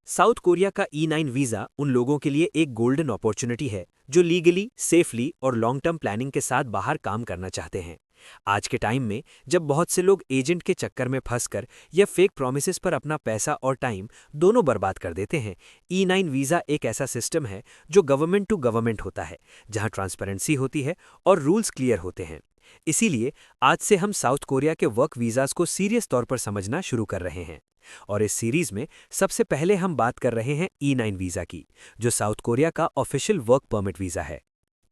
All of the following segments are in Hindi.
साउथ कोरिया का E9 वीज़ा उन लोगों के लिए एक गोल्डन अपॉर्चुनिटी है जो लीगली, सेफली और लॉन्ग टर्म प्लानिंग के साथ बाहर काम करना चाहते हैं। आज के टाइम में जब बहुत से लोग एजेंट के चक्कर में फंसकर या फेक प्रॉमिसेस पर अपना पैसा और टाइम दोनों बर्बाद कर देते हैं, E9 वीज़ा एक ऐसा सिस्टम है जो गवर्नमेंट टू गवर्नमेंट होता है, जहां ट्रांसपेरेंसी होती है और रूल्स क्लियर होते हैं। इसीलिए आज से हम साउथ कोरिया के वर्क वीज़ास को सीरियस तौर पर समझना शुरू कर रहे हैं। और इस सीरीज में सबसे पहले हम बात कर रहे हैं E9 वीज़ा की, जो साउथ कोरिया का ऑफिशियल वर्क परमिट वीज़ा है।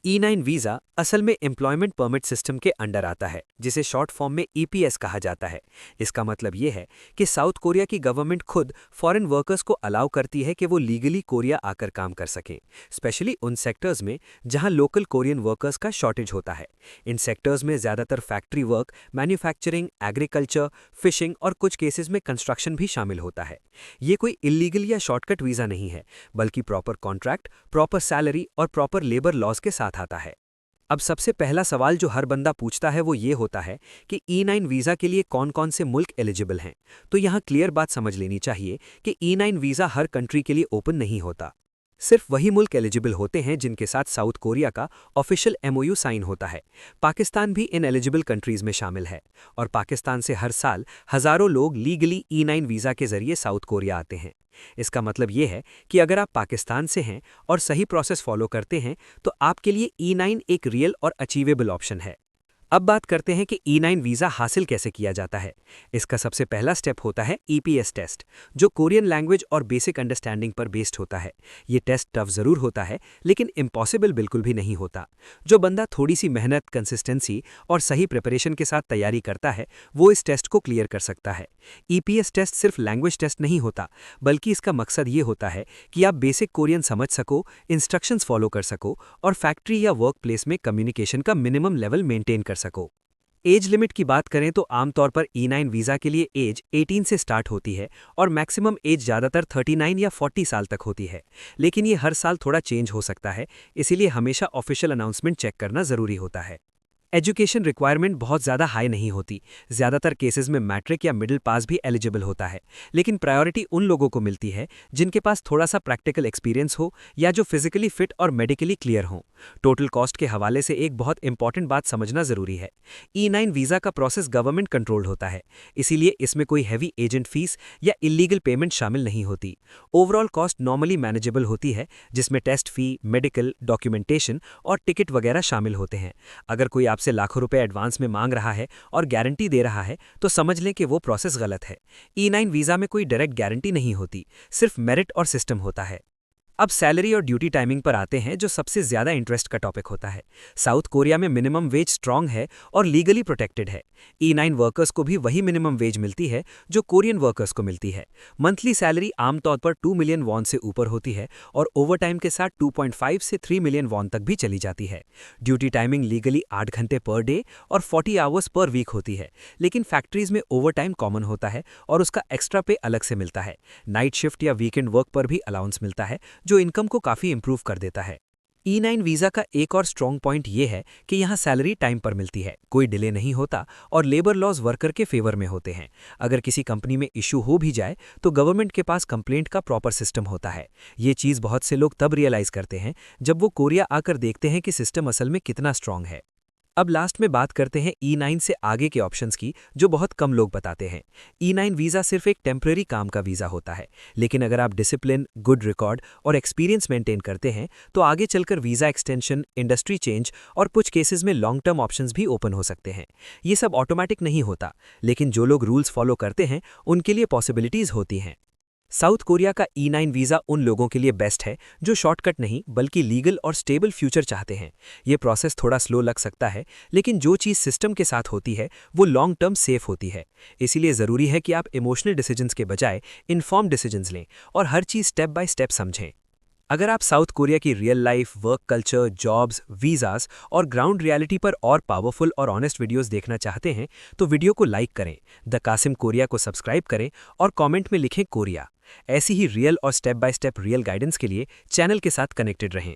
E9 वीज़ा असल में एम्प्लॉयमेंट परमिट सिस्टम के अंडर आता है, जिसे शॉर्ट फॉर्म में EPS कहा जाता है। इसका मतलब ये है कि साउथ कोरिया की गवर्नमेंट खुद फॉरेन वर्कर्स को अलाउ करती है कि वो लीगली कोरिया आकर काम कर सकें, स्पेशली उन सेक्टर्स में जहां लोकल कोरियन वर्कर्स का शॉर्टेज होता है। इन सेक्टर्स में ज़्यादातर factory work, manufacturing, agriculture, fishing और कुछ केसेस में कंस्ट्रक्शन भी शामिल होता है। ये कोई इलीगल या शॉर्टकट वीज़ा नहीं है, बल्कि प्रॉपर कॉन्ट्रैक्ट, प्रॉपर सैलरी और प्रॉपर लेबर लॉज के साथ आता है। अब सबसे पहला सवाल जो हर बंदा पूछता है वो ये होता है कि E9 वीज़ा के लिए कौन कौन से मुल्क एलिजिबल हैं। तो यहाँ क्लियर बात समझ लेनी चाहिए कि E9 वीज़ा हर कंट्री के लिए ओपन नहीं होता। सिर्फ वही मुल्क एलिजिबल होते हैं जिनके साथ साउथ कोरिया का ऑफिशियल MOU साइन होता है। पाकिस्तान भी इन एलिजिबल कंट्रीज में शामिल है और पाकिस्तान से हर साल हज़ारों लोग लीगली E9 वीज़ा के जरिए साउथ कोरिया आते हैं। इसका मतलब ये है कि अगर आप पाकिस्तान से हैं और सही प्रोसेस फॉलो करते हैं तो आपके लिए E9 एक रियल और अचीवेबल ऑप्शन है। अब बात करते हैं कि E9 वीज़ा हासिल कैसे किया जाता है। इसका सबसे पहला स्टेप होता है EPS टेस्ट, जो कोरियन लैंग्वेज और बेसिक अंडरस्टैंडिंग पर बेस्ड होता है। ये टेस्ट टफ ज़रूर होता है, लेकिन इम्पॉसिबल बिल्कुल भी नहीं होता। जो बंदा थोड़ी सी मेहनत, कंसिस्टेंसी और सही प्रिपरेशन के साथ तैयारी करता है, वो इस टेस्ट को क्लियर कर सकता है। EPS टेस्ट सिर्फ लैंग्वेज टेस्ट नहीं होता, बल्कि इसका मकसद ये होता है कि आप बेसिक कोरियन समझ सको, इंस्ट्रक्शंस फॉलो कर सको और फैक्ट्री या वर्क प्लेस में कम्युनिकेशन का मिनिमम लेवल मेंटेन कर सको। एज लिमिट की बात करें तो आमतौर पर E9 वीज़ा के लिए एज 18 से स्टार्ट होती है और मैक्सिमम एज ज़्यादातर 39 या 40 साल तक होती है, लेकिन ये हर साल थोड़ा चेंज हो सकता है, इसीलिए हमेशा ऑफिशियल अनाउंसमेंट चेक करना ज़रूरी होता है। एजुकेशन रिक्वायरमेंट बहुत ज़्यादा हाई नहीं होती। ज़्यादातर केसेस में मैट्रिक या मिडिल पास भी एलिजिबल होता है, लेकिन प्रायोरिटी उन लोगों को मिलती है जिनके पास थोड़ा सा प्रैक्टिकल एक्सपीरियंस हो या जो फिजिकली फिट और मेडिकली क्लियर हों। टोटल कॉस्ट के हवाले से एक बहुत इंपॉर्टेंट बात समझना ज़रूरी है। E9 वीज़ा का प्रोसेस गवर्नमेंट कंट्रोल्ड होता है, इसीलिए इसमें कोई हैवी एजेंट फीस या इलीगल पेमेंट शामिल नहीं होती। ओवरऑल कॉस्ट नॉर्मली मैनेजेबल होती है, जिसमें टेस्ट फ़ी, मेडिकल, डॉक्यूमेंटेशन और टिकट वगैरह शामिल होते हैं। अगर कोई आपसे लाखों रुपए एडवांस में मांग रहा है और गारंटी दे रहा है, तो समझ लें कि वो प्रोसेस गलत है। E9 वीज़ा में कोई डायरेक्ट गारंटी नहीं होती, सिर्फ मेरिट और सिस्टम होता है। अब सैलरी और ड्यूटी टाइमिंग पर आते हैं, जो सबसे ज़्यादा इंटरेस्ट का टॉपिक होता है। साउथ कोरिया में मिनिमम वेज स्ट्रांग है और लीगली प्रोटेक्टेड है। E9 वर्कर्स को भी वही मिनिमम वेज मिलती है जो कोरियन वर्कर्स को मिलती है। मंथली सैलरी आमतौर पर 2 मिलियन वॉन से ऊपर होती है और ओवरटाइम के साथ 2.5 से 3 मिलियन वॉन तक भी चली जाती है। ड्यूटी टाइमिंग लीगली 8 घंटे पर डे और 40 आवर्स पर वीक होती है, लेकिन फैक्ट्रीज में ओवरटाइम कॉमन होता है और उसका एक्स्ट्रा पे अलग से मिलता है। नाइट शिफ्ट या वीकेंड वर्क पर भी अलाउंस मिलता है, जो इनकम को काफ़ी इंप्रूव कर देता है। E9 वीज़ा का एक और स्ट्रॉन्ग पॉइंट ये है कि यहाँ सैलरी टाइम पर मिलती है, कोई डिले नहीं होता और लेबर लॉज वर्कर के फेवर में होते हैं। अगर किसी कंपनी में इशू हो भी जाए तो गवर्नमेंट के पास कंप्लेंट का प्रॉपर सिस्टम होता है। ये चीज़ बहुत से लोग तब रियलाइज़ करते हैं जब वो कोरिया आकर देखते हैं कि सिस्टम असल में कितना स्ट्रॉन्ग है। अब लास्ट में बात करते हैं E9 से आगे के ऑप्शंस की, जो बहुत कम लोग बताते हैं। E9 वीज़ा सिर्फ एक टेम्परेरी काम का वीज़ा होता है, लेकिन अगर आप डिसिप्लिन, गुड रिकॉर्ड और एक्सपीरियंस मेंटेन करते हैं तो आगे चलकर वीज़ा एक्सटेंशन, इंडस्ट्री चेंज और कुछ केसेस में लॉन्ग टर्म ऑप्शंस भी ओपन हो सकते हैं। ये सब ऑटोमेटिक नहीं होता, लेकिन जो लोग रूल्स फॉलो करते हैं उनके लिए पॉसिबिलिटीज़ होती हैं। साउथ कोरिया का E9 वीज़ा उन लोगों के लिए बेस्ट है जो शॉर्टकट नहीं बल्कि लीगल और स्टेबल फ्यूचर चाहते हैं। ये प्रोसेस थोड़ा स्लो लग सकता है, लेकिन जो चीज़ सिस्टम के साथ होती है वो लॉन्ग टर्म सेफ होती है। इसीलिए ज़रूरी है कि आप इमोशनल डिसीजंस के बजाय इन्फॉर्म्ड डिसीजंस लें और हर चीज़ स्टेप बाय स्टेप समझें। अगर आप साउथ कोरिया की real life, work culture, jobs, visas और ग्राउंड रियलिटी पर और पावरफुल और ऑनेस्ट वीडियोस देखना चाहते हैं तो वीडियो को लाइक करें, द कासिम कोरिया को सब्सक्राइब करें और कमेंट में लिखें कोरिया। ऐसी ही रियल और step by step real guidance के लिए चैनल के साथ कनेक्टेड रहें।